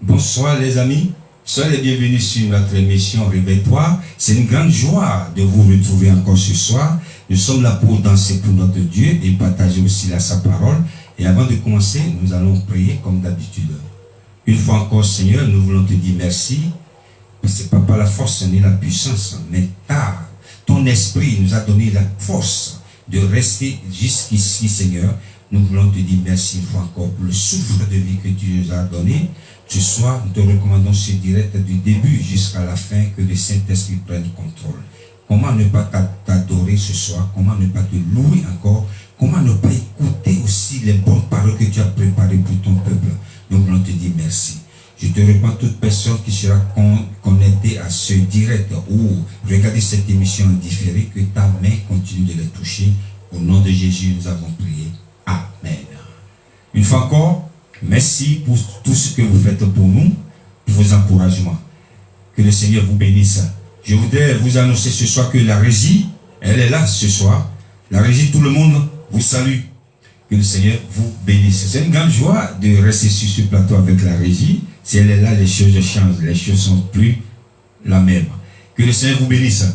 Bonsoir les amis, soyez les bienvenus sur notre émission Réveille-toi. C'est une grande joie de vous retrouver encore ce soir. Nous sommes là pour danser pour notre Dieu et partager aussi sa parole. Et avant de commencer, nous allons prier comme d'habitude. Une fois encore Seigneur, nous voulons te dire merci. Ce n'est pas par la force ni la puissance, mais ton esprit nous a donné la force de rester jusqu'ici Seigneur. Nous voulons te dire merci une fois encore pour le souffle de vie que tu nous as donné. Ce soir, nous te recommandons ce direct du début jusqu'à la fin, que le Saint-Esprit prenne contrôle. Comment ne pas t'adorer ce soir? Comment ne pas te louer encore? Comment ne pas écouter aussi les bonnes paroles que tu as préparées pour ton peuple? Nous voulons te dire merci. Je te répands toute personne qui sera connectée à ce direct ou regarder cette émission en différé, que ta main continue de les toucher. Au nom de Jésus, nous avons prié. Amen. Une fois encore, merci pour tout ce que vous faites pour nous, pour vos encouragements. Que le Seigneur vous bénisse. Je voudrais vous annoncer ce soir que la régie, elle est là ce soir. La régie, tout le monde vous salue. Que le Seigneur vous bénisse. C'est une grande joie de rester sur ce plateau avec la régie. Si elle est là, les choses changent. Les choses sont plus la même. Que le Seigneur vous bénisse.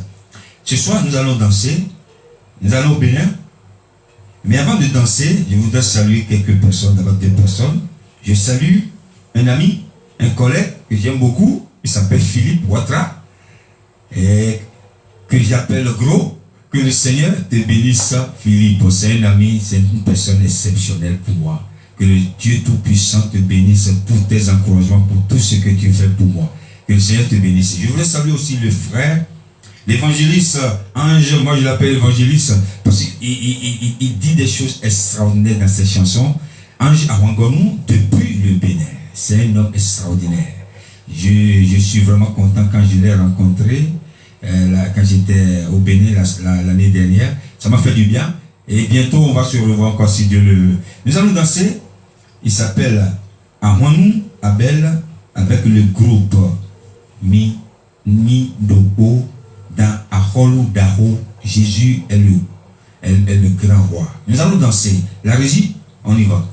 Ce soir, nous allons danser. Nous allons au Bénin. Mais avant de danser, je voudrais saluer quelques personnes, d'abord deux personnes. Je salue un ami, un collègue que j'aime beaucoup. Il s'appelle Philippe Ouattara. Et que j'appelle Gros. Que le Seigneur te bénisse, Philippe. C'est un ami, c'est une personne exceptionnelle pour moi. Que le Dieu Tout-Puissant te bénisse pour tes encouragements, pour tout ce que tu fais pour moi. Que le Seigneur te bénisse. Je voudrais saluer aussi le frère, l'évangéliste Ange. Moi je l'appelle évangéliste parce qu'il dit des choses extraordinaires dans ses chansons. Ange Awangonou, depuis le Bénin. C'est un homme extraordinaire. Je suis vraiment content quand je l'ai rencontré. Quand j'étais au Bénin l'année dernière, ça m'a fait du bien. Et bientôt, on va se revoir encore si Dieu le veut. Nous allons danser. Il s'appelle Ahwanou Abel avec le groupe Mi Doko dans Aholou Daho. Jésus est le grand roi. Nous allons danser. La régie, on y va.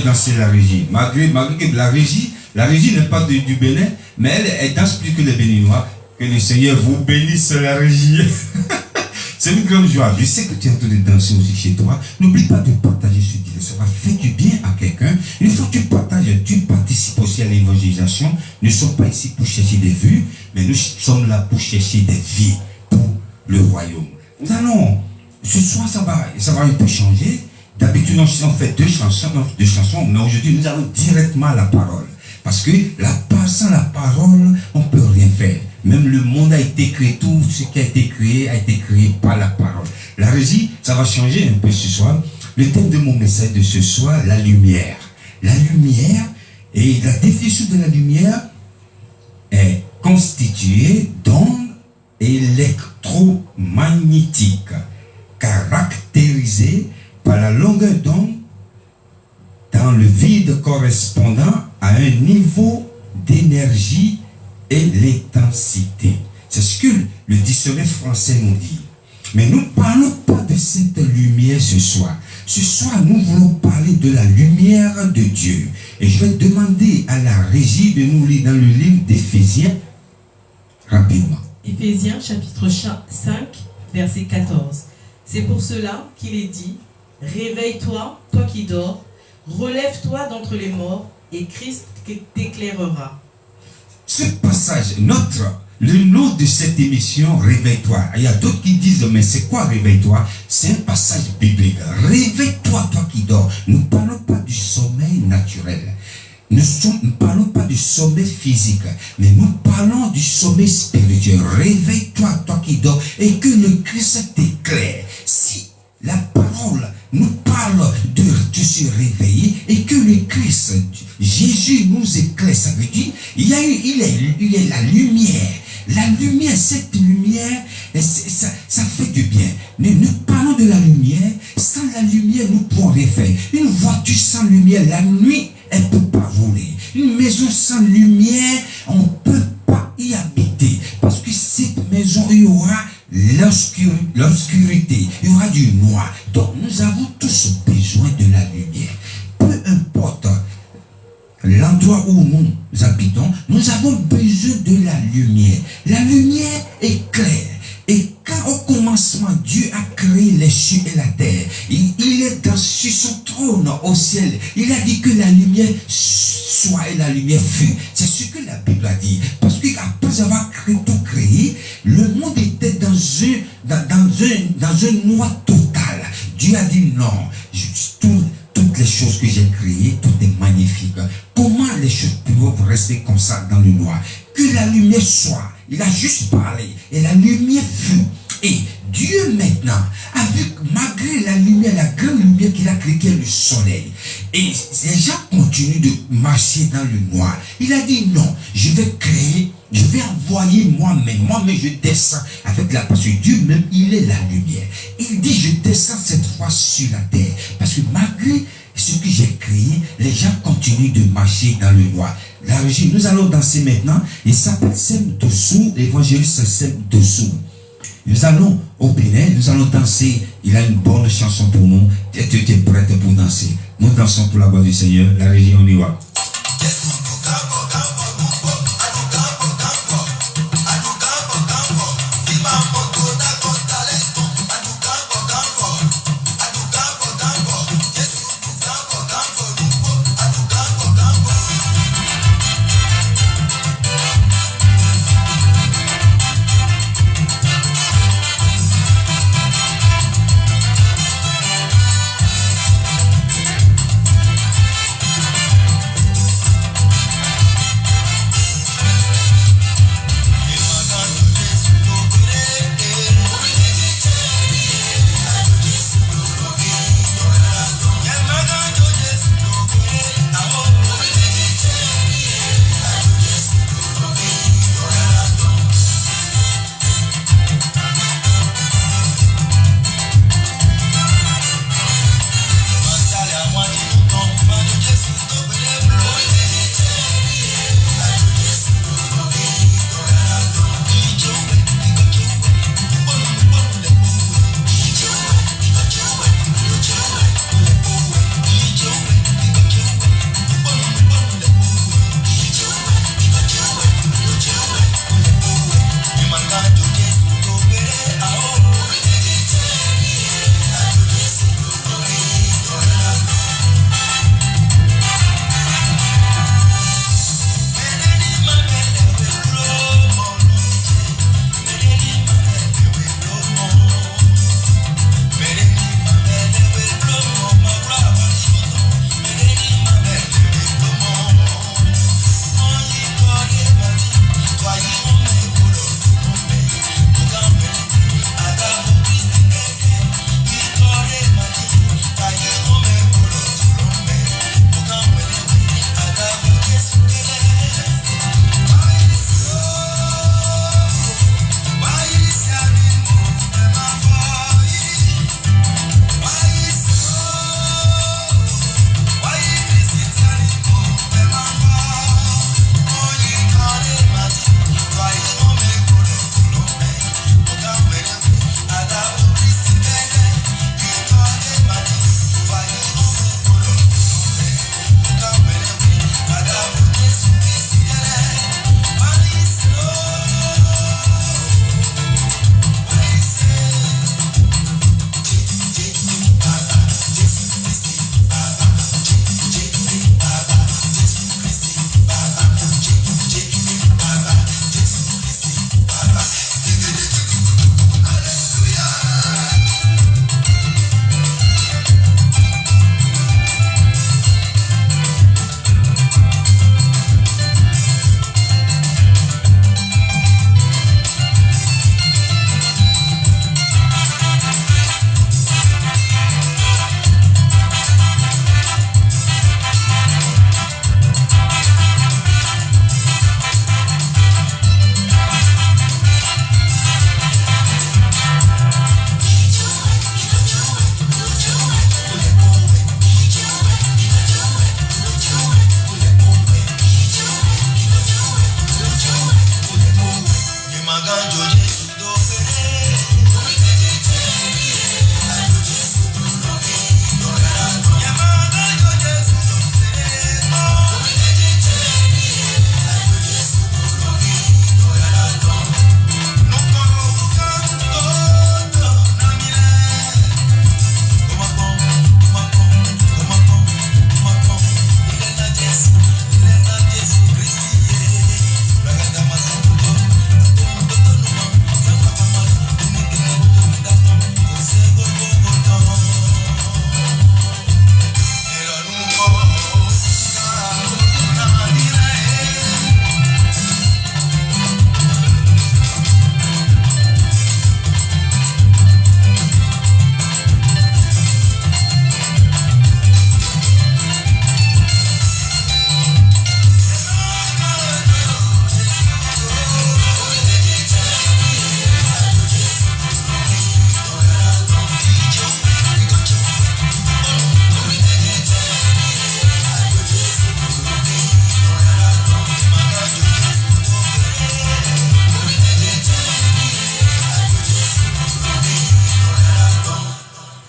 danser la régie. Malgré que la régie n'est pas du Bénin, mais elle danse plus que les Béninois. Que le Seigneur vous bénisse la régie. C'est une grande joie. Je sais que tu es en train de danser aussi chez toi. N'oublie pas de partager ce direct. Ça va faire du bien à quelqu'un. Une fois que tu partages, tu participes aussi à l'évangélisation. Nous ne sommes pas ici pour chercher des vues, mais nous sommes là pour chercher des vies pour le royaume. Nous allons, ce soir, ça va un peu changer. D'habitude, on fait deux chansons, mais aujourd'hui, nous allons directement à la parole. Parce que sans la parole, on ne peut rien faire. Même le monde a été créé, tout ce qui a été créé par la parole. La régie, ça va changer un peu ce soir. Le thème de mon message de ce soir, la lumière. La lumière, et la définition de la lumière est constituée d'ondes électromagnétiques, caractérisées par la longueur d'onde dans le vide correspondant à un niveau d'énergie et l'intensité. C'est ce que le dictionnaire français nous dit. Mais nous ne parlons pas de cette lumière ce soir. Ce soir, nous voulons parler de la lumière de Dieu. Et je vais demander à la régie de nous lire dans le livre d'Éphésiens rapidement. Éphésiens chapitre 5, verset 14. C'est pour cela qu'il est dit, réveille-toi, toi qui dors, relève-toi d'entre les morts, et Christ t'éclairera. Ce passage, le nom de cette émission, réveille-toi. Il y a d'autres qui disent, mais c'est quoi réveille-toi? C'est un passage biblique. Réveille-toi, toi qui dors. Nous ne parlons pas du sommeil naturel. Nous ne parlons pas du sommeil physique, mais nous parlons du sommeil spirituel. Réveille-toi, toi qui dors, et que le Christ t'éclaire. Si la parole nous parle de se réveiller et que le Christ, Jésus nous éclaire, ça veut dire, il est la lumière. La lumière, cette lumière, ça fait du bien. Mais nous parlons de la lumière. Sans la lumière, nous ne pourrons rien faire. Une voiture sans lumière, la nuit, elle ne peut pas voler. Une maison sans lumière, on ne peut pas y habiter. Parce que cette maison, il y aura l'obscurité, il y aura du noir. Donc nous avons tous besoin de la lumière. Peu importe l'endroit où nous habitons, nous avons besoin de la lumière. La lumière éclaire. Et quand au commencement, Dieu a créé les cieux et la terre, il est sur son trône au ciel. Il a dit que la lumière soit et la lumière fut. C'est ce que la Bible a dit. Parce qu'après avoir tout créé, le monde était dans un noir total. Dieu a dit non. Toutes les choses que j'ai créées, tout est magnifique. Comment les choses peuvent rester comme ça dans le noir? Que la lumière soit. Il a juste parlé. Et la lumière fut. Et Dieu maintenant, malgré la lumière, la grande lumière qu'il a créée, qui est le soleil. Et les gens continuent de marcher dans le noir. Il a dit non, je vais créer, je vais envoyer moi-même. Moi-même, je descends avec la parce que Dieu même, il est la lumière. Il dit, je descends cette fois sur la terre. Parce que malgré ce que j'ai créé, les gens continuent de marcher dans le noir. La régie, nous allons danser maintenant. Il s'appelle Sem Dossou, l'évangéliste Sem Dossou. Nous allons au Bénin, nous allons danser. Il a une bonne chanson pour nous. Tu es prête pour danser. Nous dansons pour la gloire du Seigneur. La régie, on y va.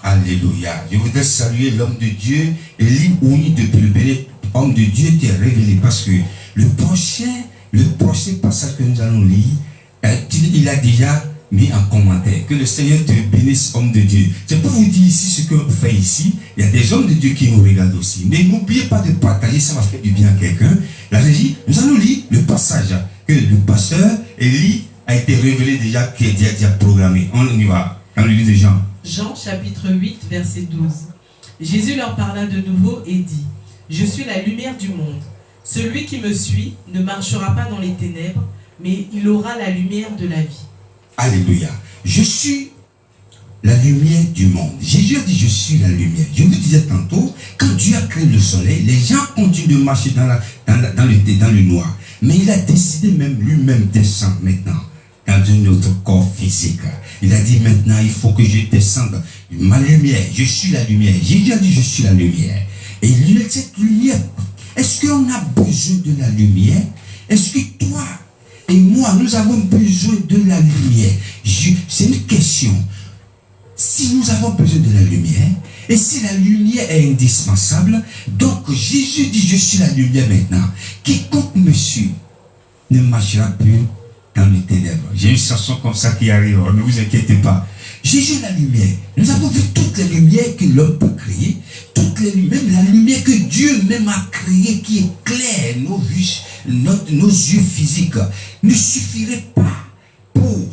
Alléluia. Je voudrais saluer l'homme de Dieu, Élie Ouni depuis le Bénin. Homme de Dieu t'est révélé parce que le prochain passage que nous allons lire, il a déjà mis en commentaire. Que le Seigneur te bénisse, homme de Dieu. Je peux vous dire ici ce qu'on fait ici. Il y a des hommes de Dieu qui nous regardent aussi. Mais n'oubliez pas de partager, ça va faire du bien à quelqu'un. La régie, nous allons lire le passage que le pasteur Élie a été révélé déjà, qui est déjà programmé. On y va. On lit de Jean. Jean chapitre 8, verset 12. Jésus leur parla de nouveau et dit: Je suis la lumière du monde. Celui qui me suit ne marchera pas dans les ténèbres, mais il aura la lumière de la vie. Alléluia. Je suis la lumière du monde. Jésus a dit: je suis la lumière. Je vous disais tantôt, quand Dieu a créé le soleil, les gens continuent de marcher dans le noir. Mais il a décidé même lui-même descendre maintenant dans un autre corps physique. Il a dit: maintenant il faut que je descende. Ma lumière, je suis la lumière. Jésus a dit: je suis la lumière. Et cette lumière, est-ce qu'on a besoin de la lumière? Est-ce que toi et moi, nous avons besoin de la lumière? C'est une question. Si nous avons besoin de la lumière, et si la lumière est indispensable, donc Jésus dit: je suis la lumière maintenant. Quiconque me suit ne marchera plus dans les ténèbres. J'ai une chanson comme ça qui arrive, ne vous inquiétez pas. Jésus est la lumière. Nous avons vu toutes les lumières que l'homme peut créer, toutes les lumières, même la lumière que Dieu même a créée, qui éclaire nos yeux physiques, ne suffirait pas pour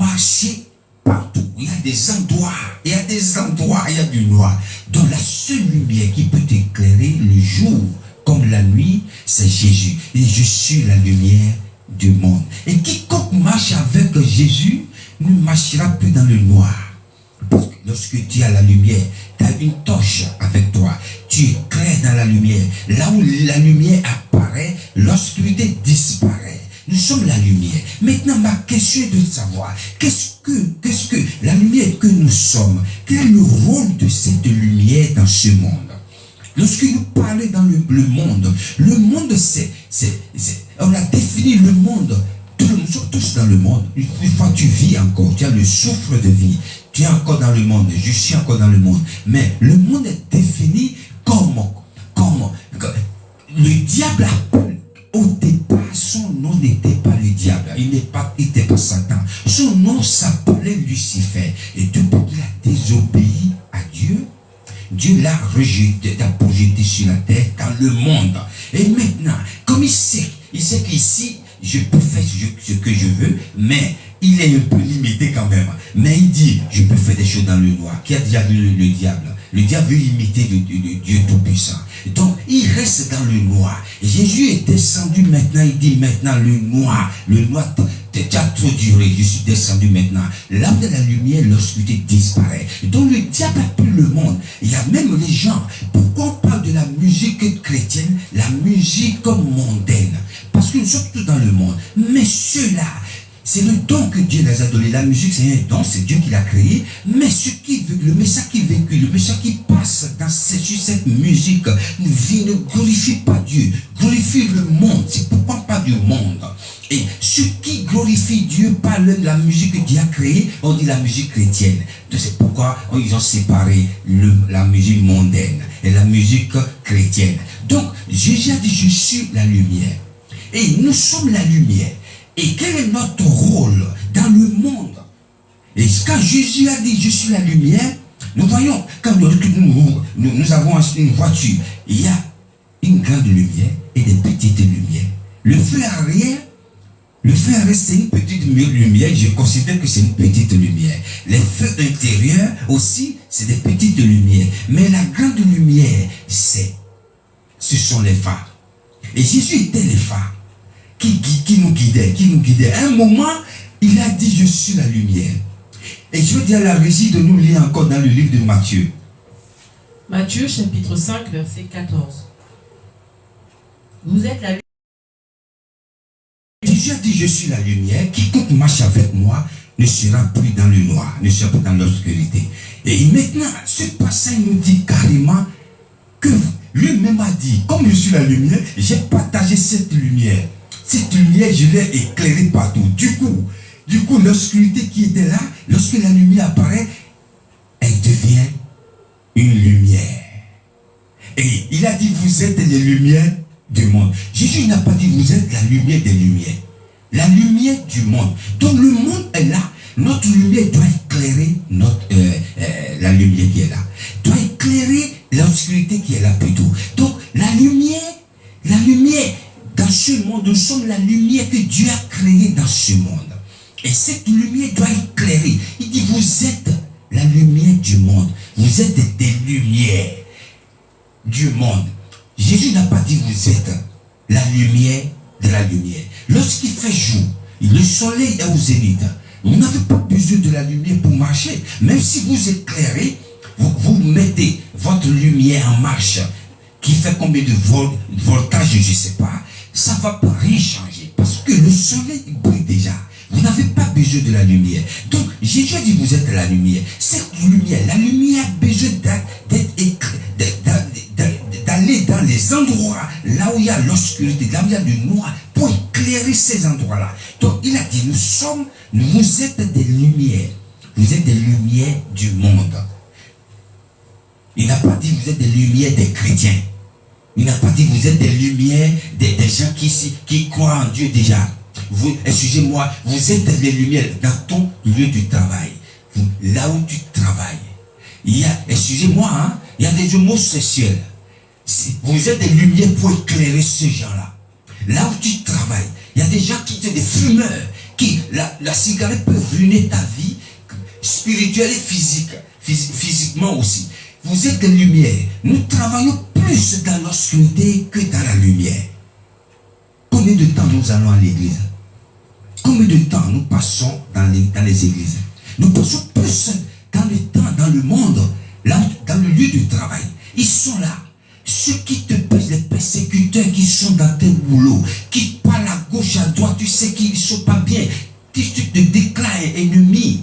marcher partout. Il y a des endroits, il y a du noir. Donc la seule lumière qui peut éclairer le jour comme la nuit, c'est Jésus. Et je suis la lumière du monde. Et quiconque marche avec Jésus ne marchera plus dans le noir. Parce que lorsque tu as la lumière, tu as une torche avec toi. Tu éclaires dans la lumière. Là où la lumière apparaît, l'obscurité disparaît. Nous sommes la lumière. Maintenant, ma question est de savoir, qu'est-ce que la lumière que nous sommes, quel est le rôle de cette lumière dans ce monde? Lorsque nous parlons dans le monde, on a défini le monde. Nous sommes tous dans le monde. Une fois tu vis encore, tu as le souffle de vie. Tu es encore dans le monde, je suis encore dans le monde. Mais le monde est défini comme le diable appelle. Au départ, son nom n'était pas le diable, il n'était pas Satan. Son nom s'appelait Lucifer. Et depuis qu'il a désobéi à Dieu, Dieu l'a rejeté, l'a projeté sur la terre, dans le monde. Et maintenant, comme il sait qu'ici, je peux faire ce que je veux, mais il est un peu limité quand même. Mais il dit, je peux faire des choses dans le noir. Qui a déjà vu le diable? Le diable veut imiter le Dieu Tout-Puissant. Donc, il reste dans le noir. Jésus est descendu maintenant, il dit maintenant le noir, tu as trop duré, je suis descendu maintenant. L'âme de la lumière, l'obscurité disparaît. Donc, le diable a pris le monde. Il y a même les gens. Pourquoi on parle de la musique chrétienne, la musique mondaine? Parce que nous sommes tous dans le monde. Mais ceux-là, c'est le don que Dieu les a donné. La musique, c'est un don, c'est Dieu qui l'a créé. Mais le message qui véhicule, le message qui passe sur cette musique, ne glorifie pas Dieu, glorifie le monde. C'est pourquoi pas du monde. Et ceux qui glorifient Dieu par la musique que Dieu a créée, on dit la musique chrétienne. C'est pourquoi ils ont séparé la musique mondaine et la musique chrétienne. Donc, Jésus a dit, je suis la lumière. Et nous sommes la lumière. Et quel est notre rôle dans le monde? Et quand Jésus a dit, je suis la lumière, nous voyons, quand nous avons une voiture, il y a une grande lumière et des petites lumières. Le feu arrière, c'est une petite lumière, je considère que c'est une petite lumière. Les feux intérieurs aussi, c'est des petites lumières. Mais la grande lumière, ce sont les phares. Et Jésus était les phares. Qui nous guidait. À un moment, il a dit, je suis la lumière. Et je veux dire à la régie de nous lire encore dans le livre de Matthieu. Matthieu chapitre 5, verset 14. Vous êtes la lumière. Jésus a dit, je suis la lumière. Quiconque marche avec moi ne sera plus dans le noir, ne sera plus dans l'obscurité. Et maintenant, ce passage nous dit carrément que lui-même a dit, comme je suis la lumière, j'ai partagé cette lumière. Cette lumière, je l'ai éclairée partout. Du coup, l'obscurité qui était là, lorsque la lumière apparaît, elle devient une lumière. Et il a dit, vous êtes les lumières du monde. Jésus n'a pas dit, vous êtes la lumière des lumières. La lumière du monde. Donc le monde est là. Notre lumière doit éclairer la lumière qui est là. Doit éclairer l'obscurité qui est là plutôt. Donc la lumière, dans ce monde, nous sommes la lumière que Dieu a créée dans ce monde. Et cette lumière doit éclairer. Il dit, vous êtes la lumière du monde. Vous êtes des lumières du monde. Jésus n'a pas dit, vous êtes la lumière de la lumière. Lorsqu'il fait jour, le soleil est au zénith. Vous n'avez pas besoin de la lumière pour marcher. Même si vous éclairez, vous mettez votre lumière en marche, qui fait combien de voltage, je ne sais pas, ça ne va pas rien changer. Parce que le soleil brille déjà. Vous n'avez pas besoin de la lumière. Donc, Jésus dit, vous êtes la lumière. Cette lumière, la lumière a besoin d'aller dans les endroits là où il y a l'obscurité, là où il y a le noir, pour éclairer ces endroits-là. Donc, il a dit, vous êtes des lumières. Vous êtes des lumières du monde. Il n'a pas dit, vous êtes des lumières des chrétiens. Il n'a pas dit, vous êtes des lumières des gens qui croient en Dieu déjà. Excusez-moi, vous êtes des lumières dans ton lieu de travail. Là où tu travailles. Excusez-moi, il y a des homosexuels. Vous êtes des lumières pour éclairer ces gens-là. Là où tu travailles, il y a des gens qui sont des fumeurs. La cigarette peut ruiner ta vie spirituelle et physiquement aussi. Vous êtes des lumières. Nous travaillons plus dans l'obscurité que dans la lumière. Combien de temps nous allons à l'église? Combien de temps nous passons dans les églises? Nous passons plus dans le temps, dans le monde, là, dans le lieu du travail. Ils sont là. Ceux qui te pèsent, les persécuteurs qui sont dans tes boulots, qui parlent à gauche, à droite, tu sais qu'ils ne sont pas bien. Tu te déclares ennemi.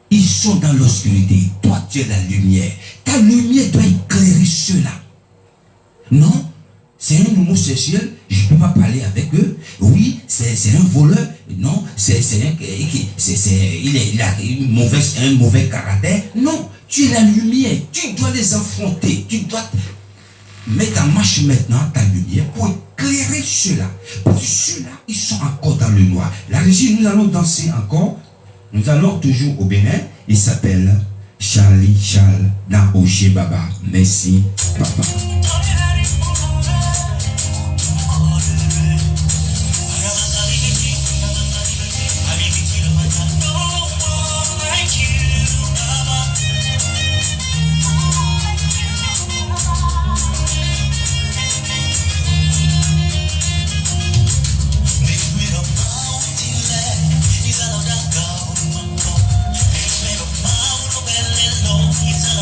Ils sont dans l'obscurité. Toi, tu es la lumière. Ta lumière doit éclairer ceux-là. Non, c'est un homosexuel, je ne peux pas parler avec eux. Oui, c'est un voleur. Non, il a un mauvais caractère. Non, tu es la lumière. Tu dois les affronter. Tu dois mettre en marche maintenant ta lumière pour éclairer ceux-là. Parce que ceux-là, ils sont encore dans le noir. La régie, nous allons danser encore. Nous allons toujours au Bénin. Il s'appelle Charlie Charles dans Oché Baba. Merci, papa. He's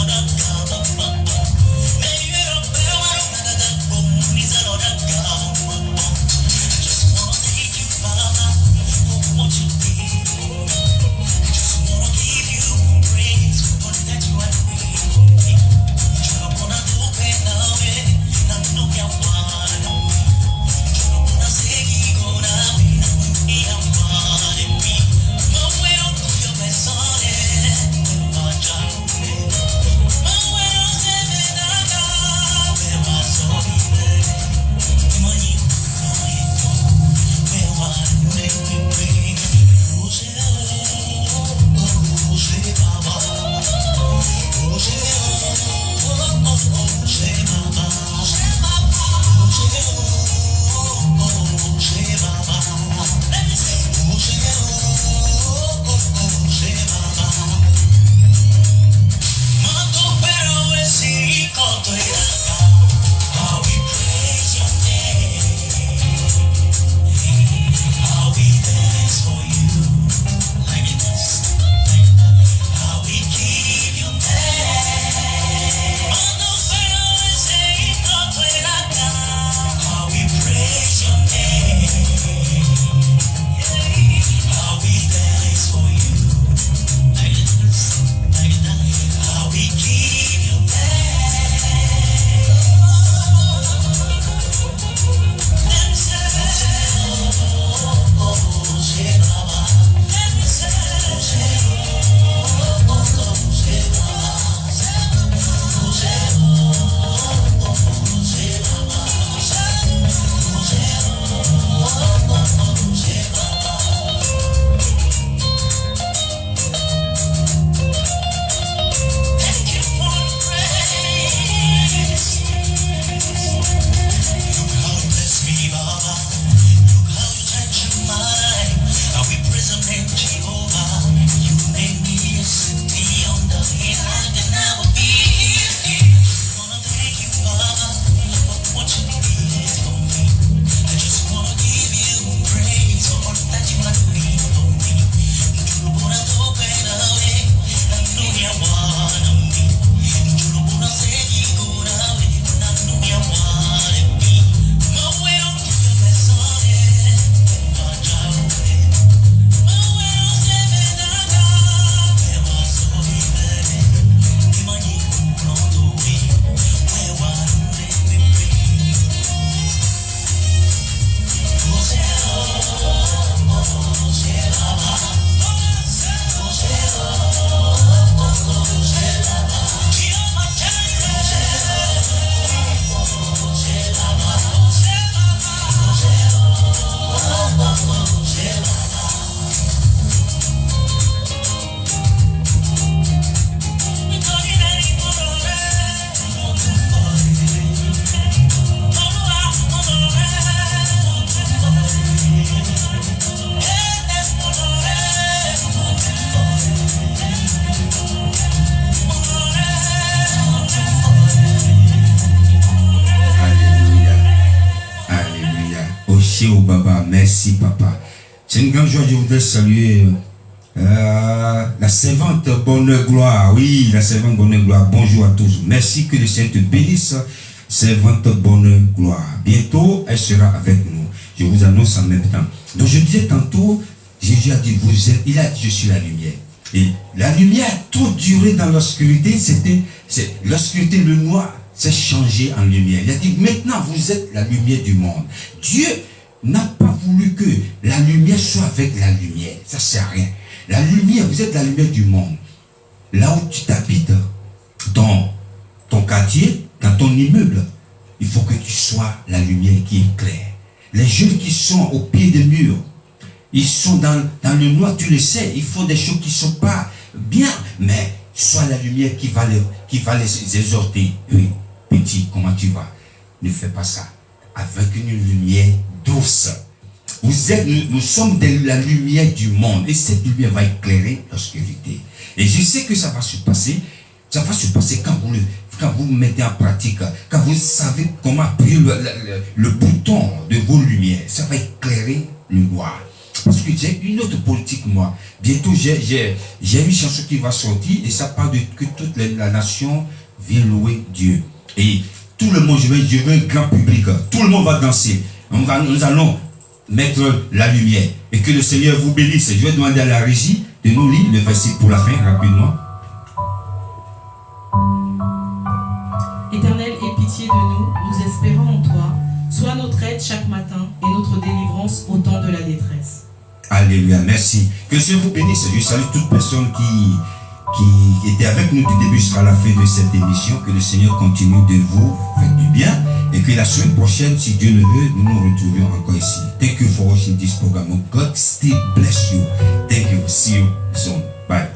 C'est une grande joie, je voudrais saluer la servante Bonne Gloire. Oui, la servante Bonne Gloire. Bonjour à tous. Merci, que le Seigneur te bénisse, servante Bonne Gloire. Bientôt, elle sera avec nous. Je vous annonce en même temps. Donc je disais tantôt, Jésus a dit, il a dit, je suis la lumière. Et la lumière a trop duré dans l'obscurité. L'obscurité, le noir, s'est changé en lumière. Il a dit, maintenant vous êtes la lumière du monde. Dieu n'a pas voulu que la lumière soit avec la lumière. Ça ne sert à rien. La lumière, vous êtes la lumière du monde. Là où tu t'habites, dans ton quartier, dans ton immeuble, il faut que tu sois la lumière qui éclaire. Les jeunes qui sont au pied des murs, ils sont dans le noir, tu le sais, ils font des choses qui ne sont pas bien, mais sois la lumière qui va les exhorter. Oui, petit, comment tu vas? Ne fais pas ça. Avec une lumière douce. Nous sommes la lumière du monde, et cette lumière va éclairer l'obscurité. Et je sais que ça va se passer. Ça va se passer quand vous mettez en pratique, quand vous savez comment appuyer le bouton de vos lumières. Ça va éclairer le noir. Parce que j'ai une autre politique, moi. Bientôt, j'ai une chanson qui va sortir, et ça parle de que toute la nation vient louer Dieu. Et tout le monde, je veux un grand public. Tout le monde va danser. Nous allons mettre la lumière. Et que le Seigneur vous bénisse. Je vais demander à la régie de nous lire le verset pour la fin, rapidement. Éternel, aie pitié de nous, nous espérons en toi. Sois notre aide chaque matin et notre délivrance au temps de la détresse. Alléluia, merci. Que le Seigneur vous bénisse. Je salue toute personne qui était avec nous du début jusqu'à la fin de cette émission. Que le Seigneur continue de vous faire du bien. Et que la semaine prochaine, si Dieu le veut, nous nous retrouvions encore ici. Thank you for watching this program. God still bless you. Thank you. See you soon. Bye.